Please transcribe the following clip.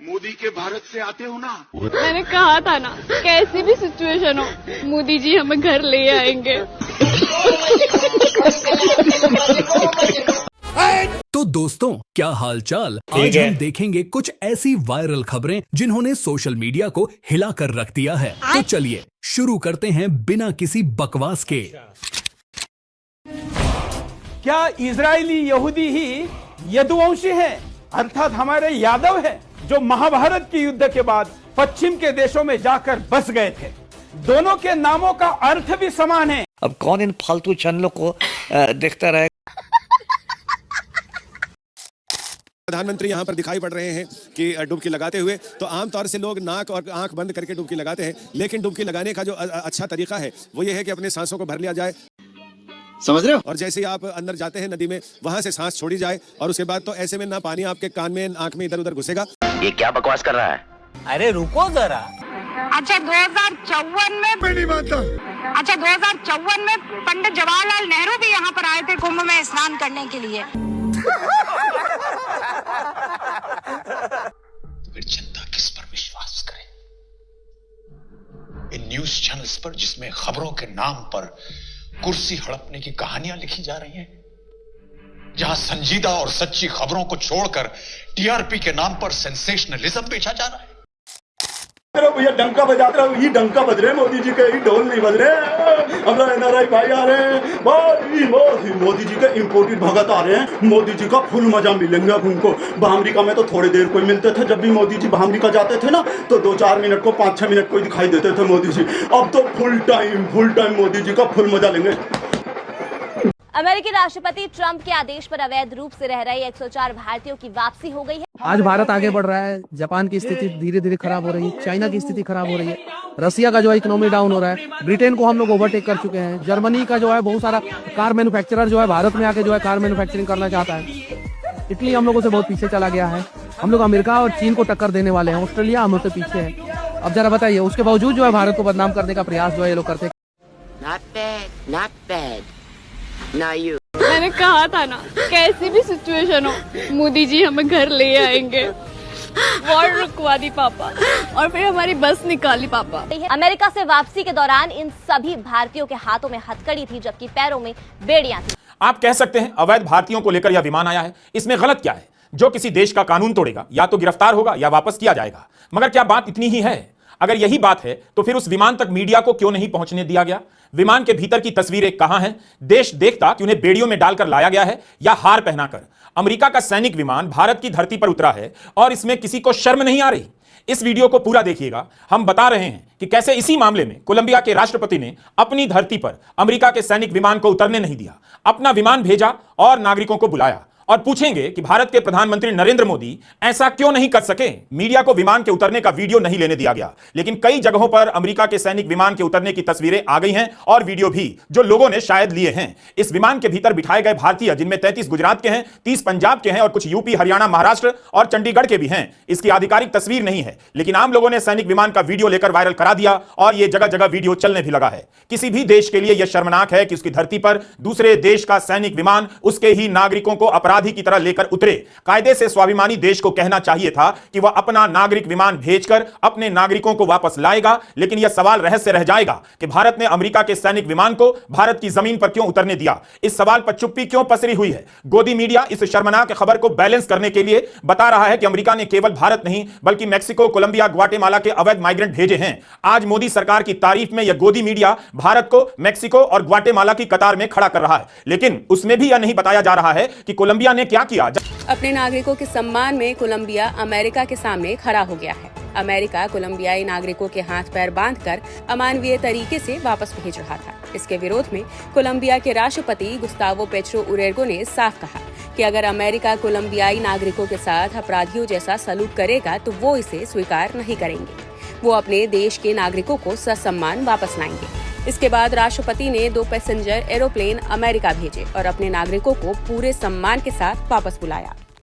मोदी के भारत से आते हो ना। मैंने कहा था ना, कैसी भी सिचुएशन हो मोदी जी हमें घर ले आएंगे। तो दोस्तों, क्या हालचाल। आज हम देखेंगे कुछ ऐसी वायरल खबरें जिन्होंने सोशल मीडिया को हिला कर रख दिया है। तो चलिए शुरू करते हैं बिना किसी बकवास के। क्या इजरायली यहूदी ही यदुवंशी हैं, अर्थात हमारे यादव हैं, जो महाभारत के युद्ध के बाद पश्चिम के देशों में जाकर बस गए थे। दोनों के नामों का अर्थ भी समान है। अब कौन इन फालतू चैनलों को देखता रहे। प्रधानमंत्री यहाँ पर दिखाई पड़ रहे हैं कि डुबकी लगाते हुए, तो आमतौर से लोग नाक और आंख बंद करके डुबकी लगाते हैं, लेकिन डुबकी लगाने का जो अच्छा तरीका है वो ये है कि अपने सांसों को भर लिया जाए, समझ रहे हो। और जैसे ही आप अंदर जाते हैं नदी में, वहां से सांस छोड़ी जाए और उसके बाद तो ऐसे में ना पानी आपके कान में आंख में इधर उधर घुसेगा। ये क्या बकवास कर रहा है। अरे रुको जरा। अच्छा 2054 में मैं नहीं मानता। अच्छा 2054 में पंडित जवाहरलाल नेहरू भी यहाँ पर आए थे कुंभ में स्नान करने के लिए। तो फिर जनता किस पर विश्वास करे? इन न्यूज चैनल्स पर जिसमें खबरों के नाम पर कुर्सी हड़पने की कहानियां लिखी जा रही हैं, जहां संजीदा और सच्ची खबरों को छोड़कर टीआरपी के नाम पर सेंसेशनलिज्म बेचा जा रहा है। भैया डंका बजाते रहो, ये डंका बज रहे मोदी जी के, ये ढोल नहीं बज रहे। हमारा एनआरआई भाई आ रहे हैं, भाई मोदी जी के इंपोर्टेड भगत आ रहे हैं। मोदी जी का फुल मजा मिलेंगे अब उनको। अमेरिका में तो थोड़ी देर कोई मिलते थे, जब भी मोदी जी अमेरिका जाते थे ना, तो 2-4 मिनट को 5-6 मिनट को दिखाई देते थे मोदी जी। अब तो फुल टाइम मोदी जी का फुल मजा लेंगे। अमेरिकी राष्ट्रपति ट्रंप के आदेश पर अवैध रूप से रह रहे 104 भारतीयों की वापसी हो गई है। आज भारत आगे बढ़ रहा है। जापान की स्थिति धीरे धीरे खराब हो रही है, चाइना की स्थिति खराब हो रही है, रसिया का जो है इकोनॉमी डाउन हो रहा है, ब्रिटेन को हम लोग ओवरटेक कर चुके हैं, जर्मनी का जो है बहुत सारा कार मैन्युफैक्चरर जो है भारत में आके जो है कार मैन्युफैक्चरिंग करना चाहता है। इटली हम लोगों से बहुत पीछे चला गया है। हम लोग अमेरिका और चीन को टक्कर देने वाले हैं। ऑस्ट्रेलिया हम लोग से पीछे है। अब जरा बताइए, उसके बावजूद जो है भारत को बदनाम करने का प्रयास जो है ये लोग करते हैं। मैंने कहा था ना, कैसी भी सिचुएशन हो मोदी जी हमें घर ले आएंगे। वॉर रुकवा दी पापा और फिर हमारी बस निकाली पापा। अमेरिका से वापसी के दौरान इन सभी भारतीयों के हाथों में हथकड़ी थी, जबकि पैरों में बेड़ियां थी। आप कह सकते हैं अवैध भारतीयों को लेकर यह विमान आया है, इसमें गलत क्या है? जो किसी देश का कानून तोड़ेगा या तो गिरफ्तार होगा या वापस किया जाएगा। मगर क्या बात इतनी ही है? अगर यही बात है तो फिर उस विमान तक मीडिया को क्यों नहीं पहुंचने दिया गया? विमान के भीतर की तस्वीरें कहां हैं? देश देखता कि उन्हें बेड़ियों में डालकर लाया गया है या हार पहनाकर? अमेरिका का सैनिक विमान भारत की धरती पर उतरा है और इसमें किसी को शर्म नहीं आ रही। इस वीडियो को पूरा देखिएगा। हम बता रहे हैं कि कैसे इसी मामले में कोलंबिया के राष्ट्रपति ने अपनी धरती पर अमेरिका के सैनिक विमान को उतरने नहीं दिया, अपना विमान भेजा और नागरिकों को बुलाया। और पूछेंगे कि भारत के प्रधानमंत्री नरेंद्र मोदी ऐसा क्यों नहीं कर सके? मीडिया को विमान के उतरने का वीडियो नहीं लेने दिया गया, लेकिन कई जगहों पर अमेरिका के सैनिक विमान के उतरने की तस्वीरें आ गई हैं और वीडियो भी, जो लोगों ने शायद लिए हैं। इस विमान के भीतर बिठाए गए भारतीय, जिनमें 33 गुजरात के हैं, 30 पंजाब के हैं और कुछ यूपी, हरियाणा, महाराष्ट्र और चंडीगढ़ के भी हैं। इसकी आधिकारिक तस्वीर नहीं है, लेकिन आम लोगों ने सैनिक विमान का वीडियो लेकर वायरल करा दिया और यह जगह जगह वीडियो चलने भी लगा है। किसी भी देश के लिए यह शर्मनाक है कि उसकी धरती पर दूसरे देश का सैनिक विमान उसके ही नागरिकों को अपराधी की तरह लेकर उतरे। कायदे से स्वाभिमानी देश को कहना चाहिए था कि वह अपना नागरिक विमान भेजकर अपने नागरिकों को वापस लाएगा, लेकिन यह सवाल रहस्य रह जाएगा कि भारत ने अमेरिका के सैनिक विमान को भारत की जमीन पर क्यों उतरने दिया। इस सवाल पर चुप्पी क्यों पसरी हुई है? गोदी मीडिया इस शर्मनाक खबर को बैलेंस करने के लिए बता रहा है कि अमेरिका ने केवल भारत नहीं बल्कि मैक्सिको, कोलंबिया, ग्वाटेमाला के अवैध माइग्रेंट भेजे हैं। आज मोदी सरकार की तारीफ में यह गोदी मीडिया भारत को मैक्सिको और ग्वाटेमाला की कतार में खड़ा कर रहा है, लेकिन उसमें भी यह नहीं बताया जा रहा है कि कोलंबिया ने क्या किया। अपने नागरिकों के सम्मान में कोलंबिया अमेरिका के सामने खड़ा हो गया है। अमेरिका कोलंबियाई नागरिकों के हाथ पैर बांधकर अमानवीय तरीके से वापस भेज रहा था। इसके विरोध में कोलंबिया के राष्ट्रपति गुस्तावो पेट्रो उरेगो ने साफ कहा कि अगर अमेरिका कोलंबियाई नागरिकों के साथ अपराधियों जैसा सलूक करेगा तो वो इसे स्वीकार नहीं करेंगे। वो अपने देश के नागरिकों को ससम्मान वापस लाएंगे। इसके बाद राष्ट्रपति ने 2 पैसेंजर एरोप्लेन अमेरिका भेजे और अपने नागरिकों को पूरे सम्मान के साथ वापस बुलाया।